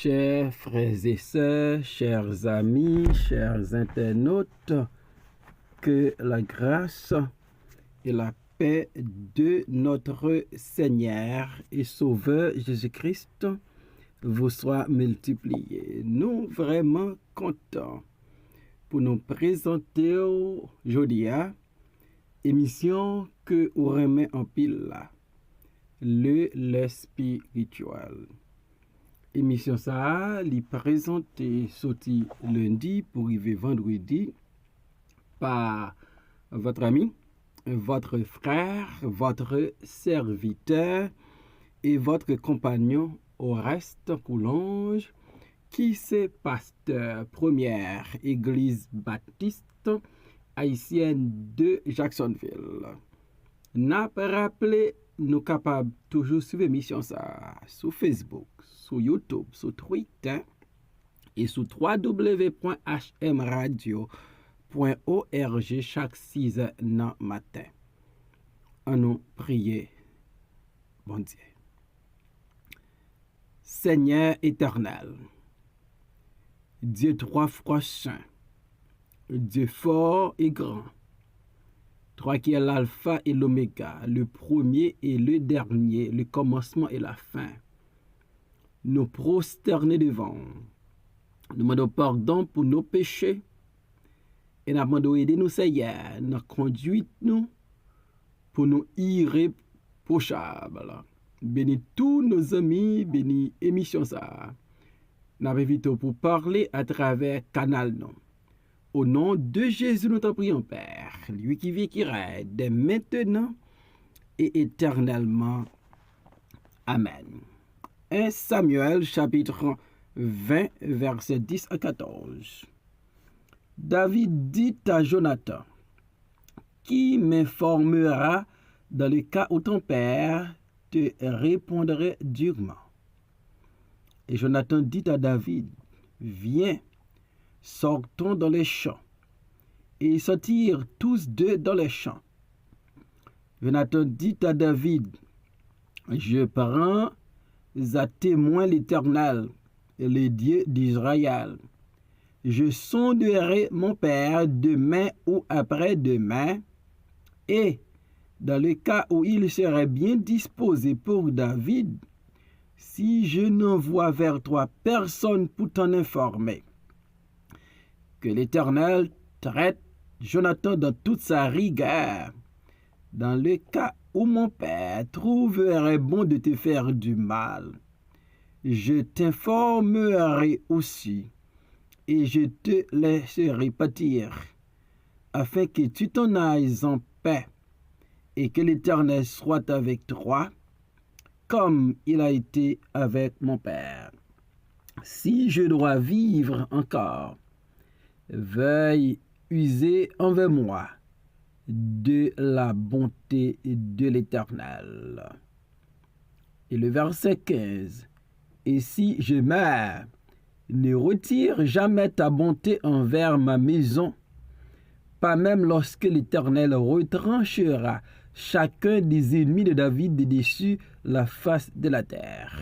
Chers frères et sœurs, chers amis, chers internautes, que la grâce et la paix de notre Seigneur et Sauveur Jésus-Christ vous soient multipliées. Nous vraiment contents pour nous présenter aujourd'hui émission que vous remet en pile là, le spirituel. Émission ça, li présenté sorti lundi pour arriver vendredi par votre ami, votre frère, votre serviteur et votre compagnon Oreste Coulange, qui c'est pasteur première église baptiste haïtienne de Jacksonville. N'a pas rappelé, nous capables toujours suivre l'émission ça sur Facebook, sur YouTube, sur Twitter et sur www.hmradio.org chaque 6 heures dans matin. On nous prier, bon Dieu. Seigneur éternel, Dieu trois fois saint, Dieu fort et grand, toi qui es l'alpha et l'oméga, le premier et le dernier, le commencement et la fin. Nous prosterner devant, nous demandons pardon pour nos péchés et nous demandons aider nous Seigneur, nous conduite nous pour nous irréprochables. Bénis tous nos amis, bénis émission ça. Nous invitons pour parler à travers canal non. Au nom de Jésus, nous t'en prions, Père, lui qui vit, qui règne, dès maintenant et éternellement. Amen. 1 Samuel, chapitre 20, versets 10 à 14. David dit à Jonathan, qui m'informera dans le cas où ton père te répondrait durement. Et Jonathan dit à David, viens, sortons dans les champs. Et ils sortirent tous deux dans les champs. Jonathan dit à David, je prends à témoin l'Éternel, le Dieu d'Israël. Je sonderai mon père demain ou après-demain, et dans le cas où il serait bien disposé pour David, si je n'envoie vers toi personne pour t'en informer. Que l'Éternel traite Jonathan dans toute sa rigueur, dans le cas où mon père trouverait bon de te faire du mal. Je t'informerai aussi, et je te laisserai partir, afin que tu t'en ailles en paix, et que l'Éternel soit avec toi, comme il a été avec mon père. Si je dois vivre encore, veuille user envers moi de la bonté de l'Éternel. Et le verset 15. Et si je meurs, ne retire jamais ta bonté envers ma maison, pas même lorsque l'Éternel retranchera chacun des ennemis de David de dessus la face de la terre.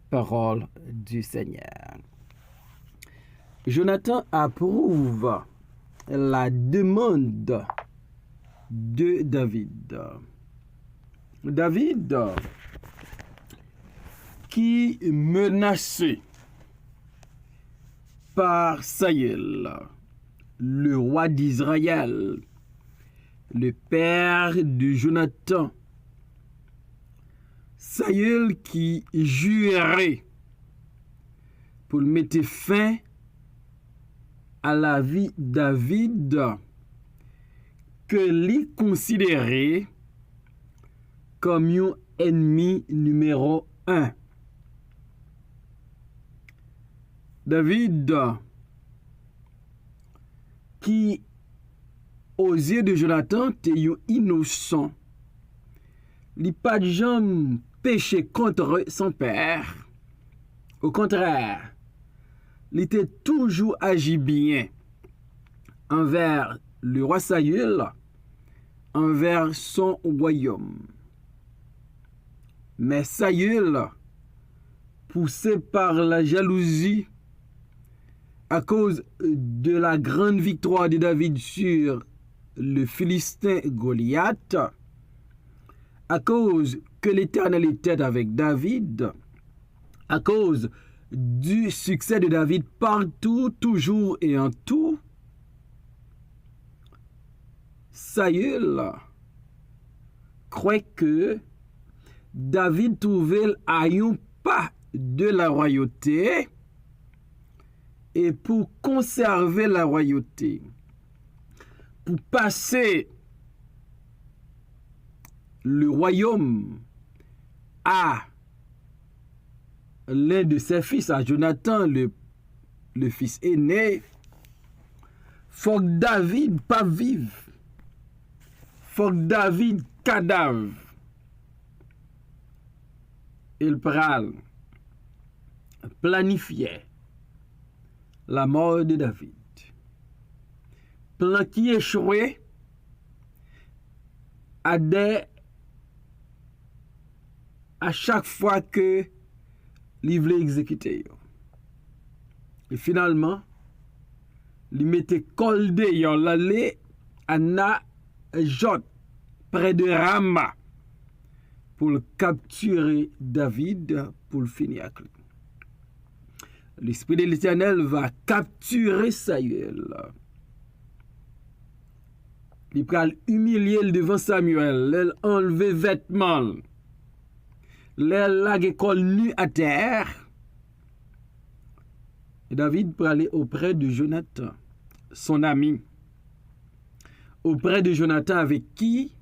Parole du Seigneur. Jonathan approuve la demande de David. David qui menacé par Saül, le roi d'Israël, le père de Jonathan. Saül qui jurait pour mettre fin à la vie de David, que l'y considéré comme un ennemi numéro 1. David qui aux yeux de Jonathan était innocent. Il n'a pas de jamais péché contre son père. Au contraire, il était toujours agi bien envers le roi Saül, envers son royaume. Mais Saül, poussé par la jalousie, à cause de la grande victoire de David sur le Philistin Goliath, à cause que l'Éternel était avec David, à cause du succès de David partout, toujours et en tout, Saül croit que David trouvait à un pas de la royauté, et pour conserver la royauté, pour passer le royaume à l'un de ses fils, à Jonathan, le fils aîné, faut que David pas vive. Faut que David cadavre. Il pral planifiait la mort de David. Plan qui échouait à chaque fois que il voulait exécuter. Et finalement, il mettait col de l'aller à Najot, près de Rama, pour le capturer David, pour le finir avec lui. L'Esprit de l'Éternel va capturer Saül. Il va humilier devant Samuel, enlever vêtements, la col nu à terre. Et David peut aller auprès de Jonathan, son ami, auprès de Jonathan avec qui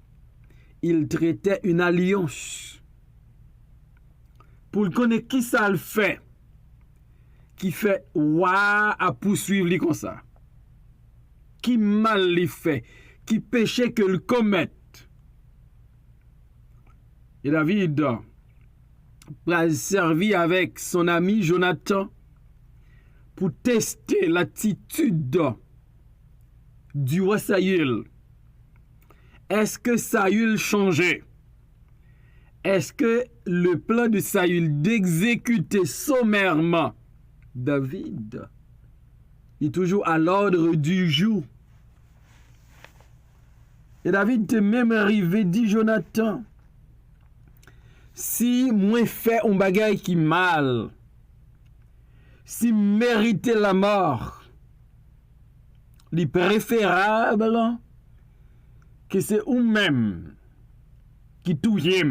il traitait une alliance. Pour le connaître qui ça le fait, qui fait ouah à poursuivre lui comme ça, qui mal lui fait, qui péché que le commette. Et David a servi avec son ami Jonathan pour tester l'attitude du roi Saül. Est-ce que Saül changeait? Est-ce que le plan de Saül d'exécuter sommairement David est toujours à l'ordre du jour? Et David te même arrivé, dit Jonathan, si moi fait un bagage qui mal, si mériter la mort, il préférable que c'est ou même qui touye,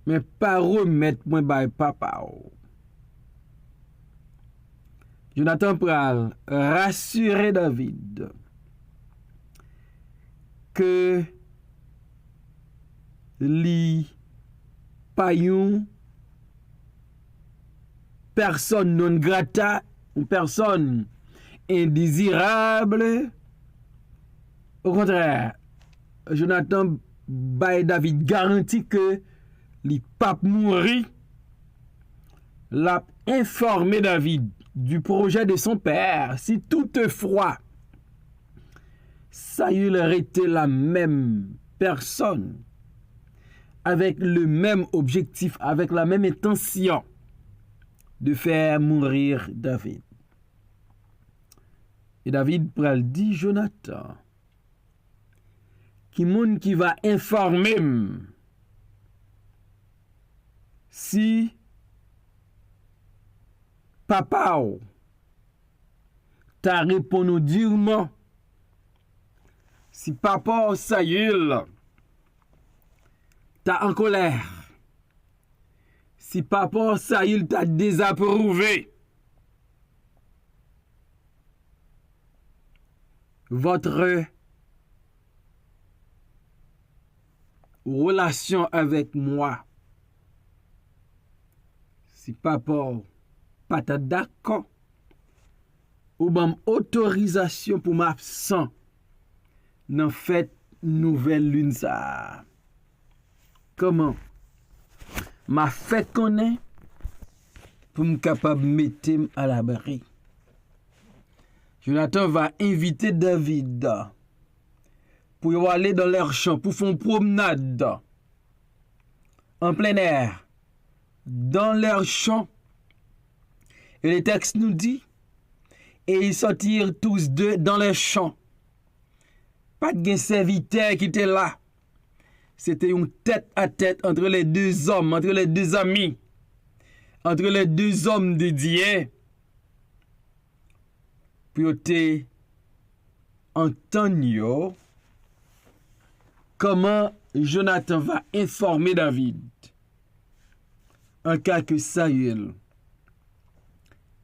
mais pas remettre moi by papa. Jonathan pral rassurer David que li pa yon personne non grata, une personne indésirable. Au contraire, Jonathan bay David garantit que li pape mouri. L'a informé David du projet de son père. Si toutefois Saül était la même personne, avec le même objectif, avec la même intention de faire mourir David. Et David pral dit Jonathan, qui moun qui va informer si papa t'a répondu durement, si papa Saül t'a en colère, si papa Saül t'a désapprouvé, votre relation avec moi, si papa pas ta d'accord, ou ban autorisation pour m'absent dans fête nouvelle lune ça. Comment ma fête connaît pour me capable mettre à l'abri. Jonathan va inviter David pour y aller dans leur champ, pour faire une promenade en plein air, dans leurs champs. Et le texte nous dit, et ils sortirent tous deux dans les champs. Pas de serviteur qui était là. C'était une tête à tête entre les deux hommes, entre les deux amis, entre les deux hommes de Dieu. Pour te entendre comment Jonathan va informer David en cas que Saül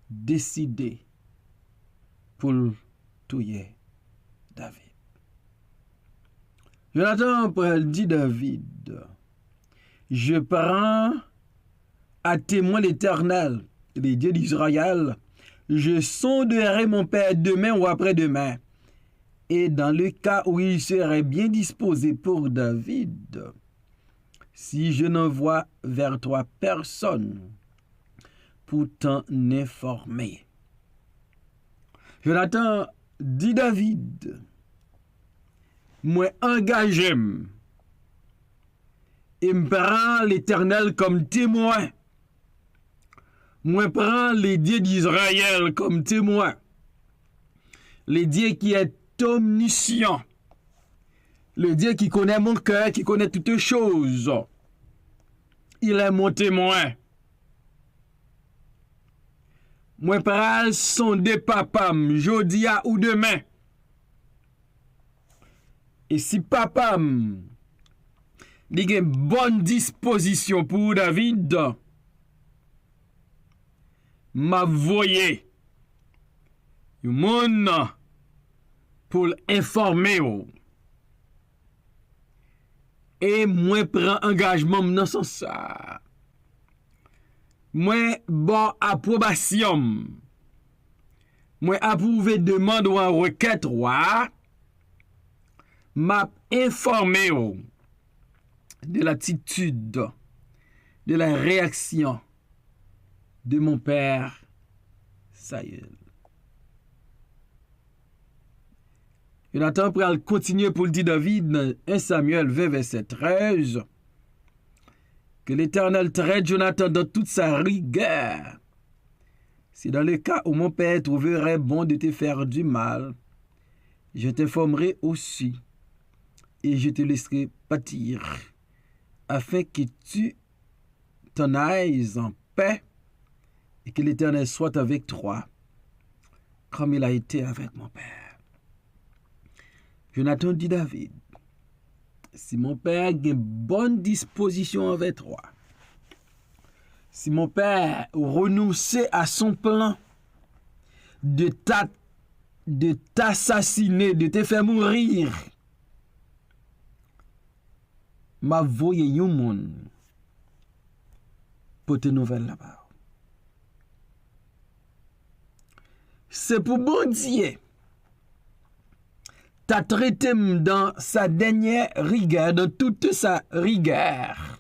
décidé pour tuer David. Jonathan dit David, je prends à témoin l'Éternel, les dieux d'Israël, je sonderai mon père demain ou après-demain. Et dans le cas où il serait bien disposé pour David, si je n'envoie vers toi personne pour t'en informer. Jonathan dit David, moi engage-moi et me prends l'Éternel comme témoin. Moi prends les dieux d'Israël comme témoin. Les dieux qui est omniscient. Le Dieu qui connaît mon cœur, qui connaît toutes choses. Il est mon témoin. Moi pral sonder papam, jodia ou demain. Et si papam li gen bonne disposition pour David, m'a voyé yon moun pour l'informer. Et moi prends engagement dans ce sens. Moi bon approbation. Moi approuvé demande ou en requête roi. M'a informé de l'attitude, de la réaction de mon père Saül. Jonathan pral continuer pour le dire David dans 1 Samuel 20 verset 13 que l'Éternel traite Jonathan dans toute sa rigueur. Si dans le cas où mon père trouverait bon de te faire du mal, je t'informerai aussi et je te laisserai pâtir afin que tu t'en ailles en paix et que l'Éternel soit avec toi comme il a été avec mon père. Jonathan dit David, si mon père a une bonne disposition avec toi, si mon père renonçait à son plan de t'assassiner, de te faire mourir, m'a voyé yon moun pour te nouvelles là-bas. C'est pour bon Dieu t'a traité dans sa dernière rigueur, dans toute sa rigueur.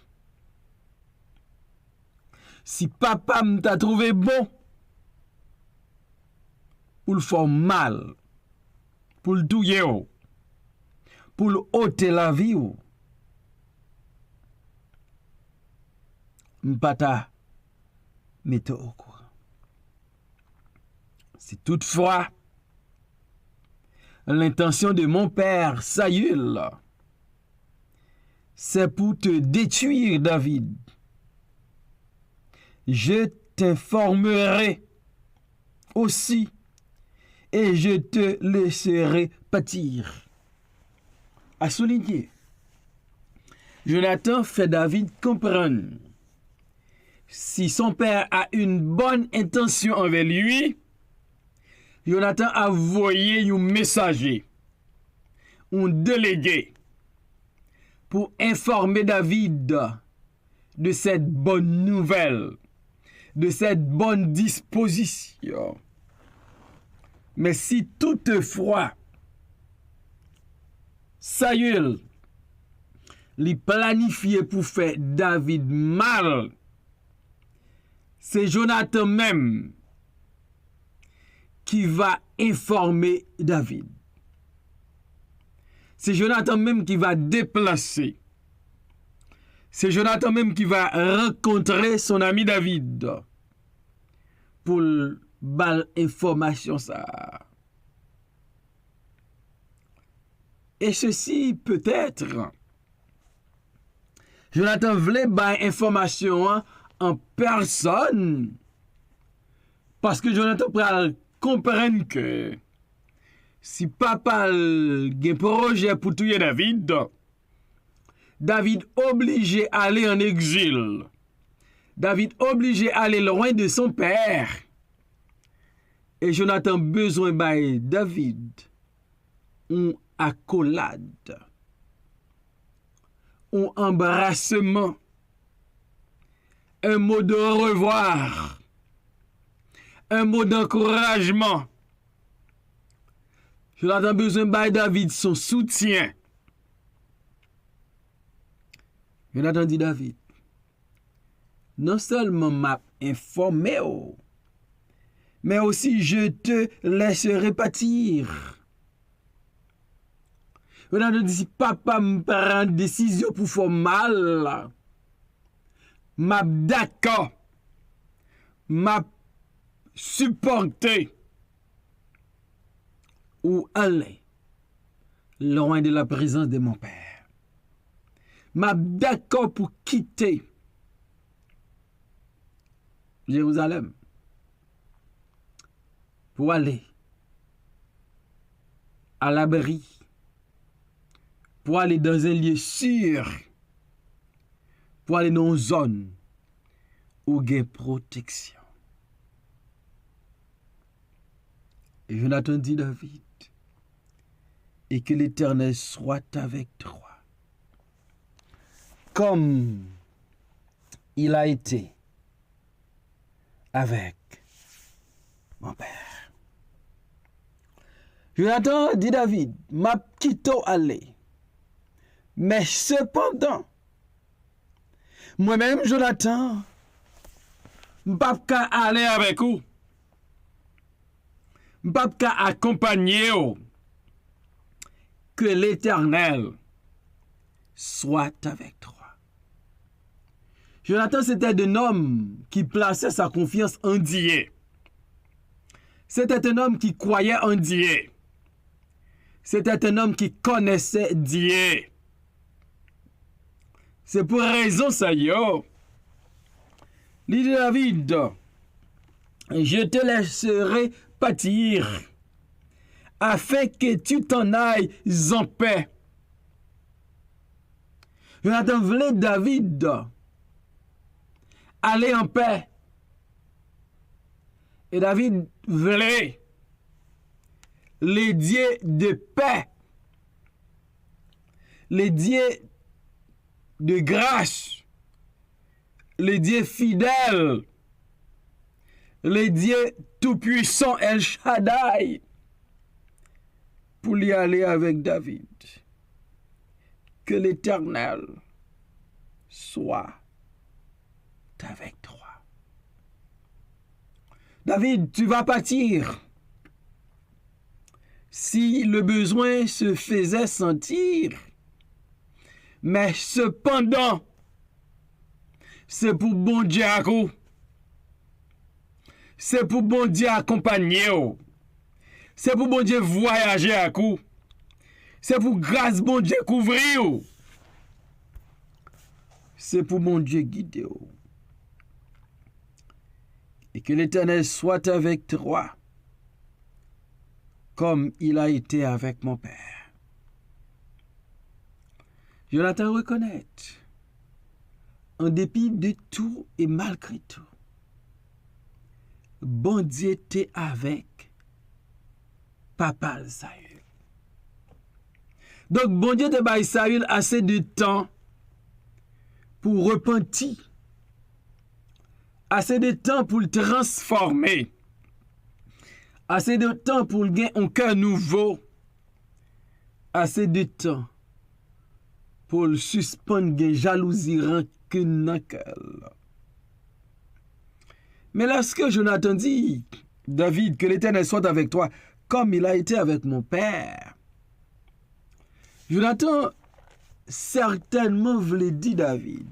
Si papa t'a trouvé bon, pour le faire mal, pour le touyer, pour le ôter la vie, m'pata mette au courant. Si toutefois l'intention de mon père Saül, c'est pour te détruire, David, je t'informerai aussi et je te laisserai pâtir. À souligner, Jonathan fait David comprendre si son père a une bonne intention envers lui, Jonathan a envoyé un messager, un délégué, pour informer David de cette bonne nouvelle, de cette bonne disposition. Mais si toutefois, Saül lui planifié pour faire David mal, c'est Jonathan même qui va informer David. C'est Jonathan même qui va déplacer C'est Jonathan même qui va rencontrer son ami David pour bal information ça. Et ceci peut-être Jonathan voulait bal information en personne parce que Jonathan pral comprendre que si papa a un projet pour tuer David, David obligé aller en exil. David obligé aller loin de son père. Et Jonathan besoin de David un accolade, un embrassement, un mot de au revoir, un mot d'encouragement. Jonathan besoin de David son soutien. Jonathan dit David, non seulement m'a informé, mais aussi je te laisserai partir. Jonathan dit si papa me prend une décision pour faire mal, m'a d'accord, m'a supporté ou aller loin de la présence de mon père. M'a d'accord pour quitter Jérusalem pour aller à l'abri, pour aller dans un lieu sûr, pour aller dans une zone où il y a protection. Et Jonathan dit David, et que l'Éternel soit avec toi, comme il a été avec mon père. Jonathan dit David, m'a quitté aller. Mais cependant, moi-même, Jonathan, je ne peux pas aller avec vous. Je ne peux pas accompagner vous. Que l'Éternel soit avec toi. Jonathan, c'était un homme qui plaçait sa confiance en Dieu. C'était un homme qui croyait en Dieu. C'était un homme qui connaissait Dieu. C'est pour raison ça, yo. Dit David, je te laisserai partir afin que tu t'en ailles en paix. Jonathan voulait David aller en paix. Et David voulait les dieux de paix, les dieux de grâce, les dieux fidèles, les dieux tout-puissants El Shaddai, pour y aller avec David. Que l'Éternel soit avec toi. David, tu vas partir. Si le besoin se faisait sentir, mais cependant, c'est pour bon Dieu à coup. C'est pour bon Dieu accompagner. C'est pour bon Dieu voyager à coup. C'est pour grâce bon Dieu couvrir. C'est pour mon Dieu guider. Et que l'Éternel soit avec toi, comme il a été avec mon père. Jonathan reconnaît, en dépit de tout et malgré tout, bon Dieu était avec papa Saül. Donc, bon Dieu te baille Saül assez de temps pour repentir, assez de temps pour le transformer, assez de temps pour le gagner un cœur nouveau, assez de temps pour le suspendre des jalousies rancune dans le cœur. Mais lorsque Jonathan dit, David, que l'Éternel soit avec toi, comme il a été avec mon père, Jonathan certainement voulait dire David,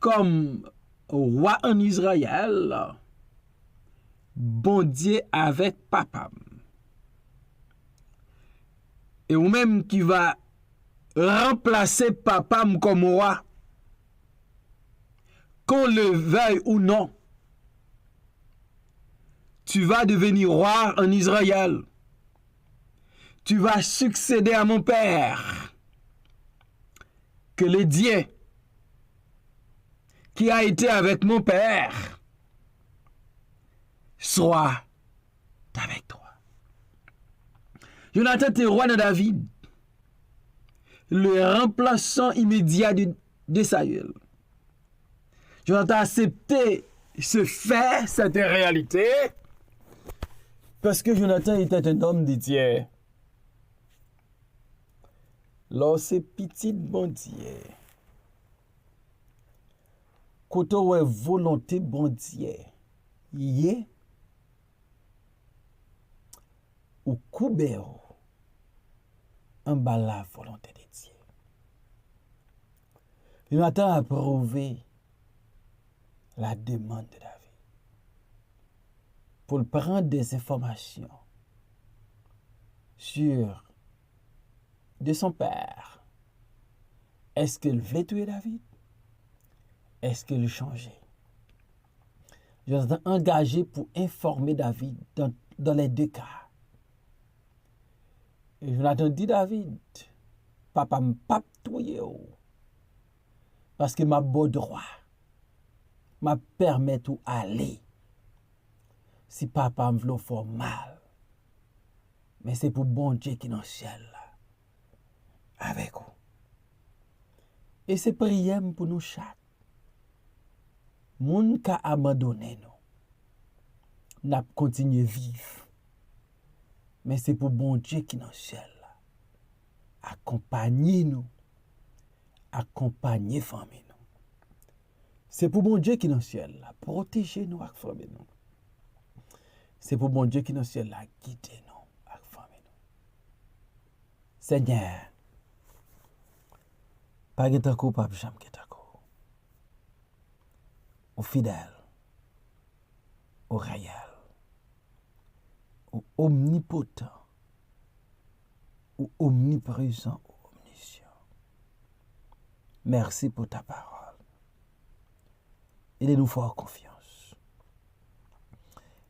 comme roi en Israël, bon Dieu avec papa. Et ou même qui va remplacer papa comme roi, qu'on le veuille ou non, tu vas devenir roi en Israël. Tu vas succéder à mon père. Que le Dieu qui a été avec mon père soit avec toi. Jonathan était roi de David, le remplaçant immédiat de Saül. Jonathan a accepté ce fait, cette réalité, parce que Jonathan était un homme de Dieu. Lorsque petit bon Dieu, quand on a volonté bon Dieu, yé, ou coubéo, en bas la volonté de Dieu. Jonathan a approuvé la demande de David pour prendre des informations sur de son père. Est-ce qu'il voulait tuer David? Est-ce qu'il changeait? Jonathan engagé pour informer David dans les deux cas. Et Jonathan dit David, papa m'a pas tué parce que ma beau droit m'a permet tout aller. Si papa me veut faire mal, mais c'est pour bon Dieu qui est dans le ciel là, avec vous. Et c'est prière pour nous chaque. Moun ka abandonné nous, n'a continué vivre. Mais c'est pour bon Dieu qui est dans le ciel là, accompagner nous, accompagner famille nous. C'est pour bon Dieu qui est dans le ciel là, protéger nous avec famille nous. C'est pour bon Dieu qui est dans le ciel là, guider nous avec famille nous. Seigneur, pas de temps pas jamais de temps. Au fidèle, au réel, au omnipotent, au omniprésent, au omniscient. Merci pour ta parole. Aidez-nous à faire confiance.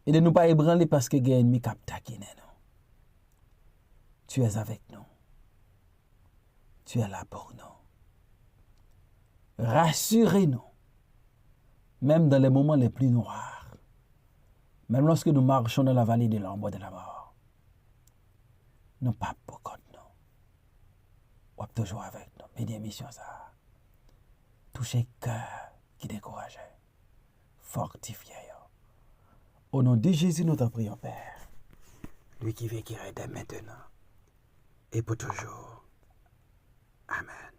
Aidez-nous pas ébranler parce que les ennemis cap taquiner nous. Tu es avec nous. Tu es là pour nous. Rassurez-nous. Même dans les moments les plus noirs, même lorsque nous marchons dans la vallée de l'ombre de la mort, nous pas pour contre nous. Ou toujours avec nous. Bénédiction ça. Toucher cœur qui décourageait. Fortifier. Au nom de Jésus, nous t'en prions, Père. Lui qui vit, qui règne maintenant et pour toujours. Amen.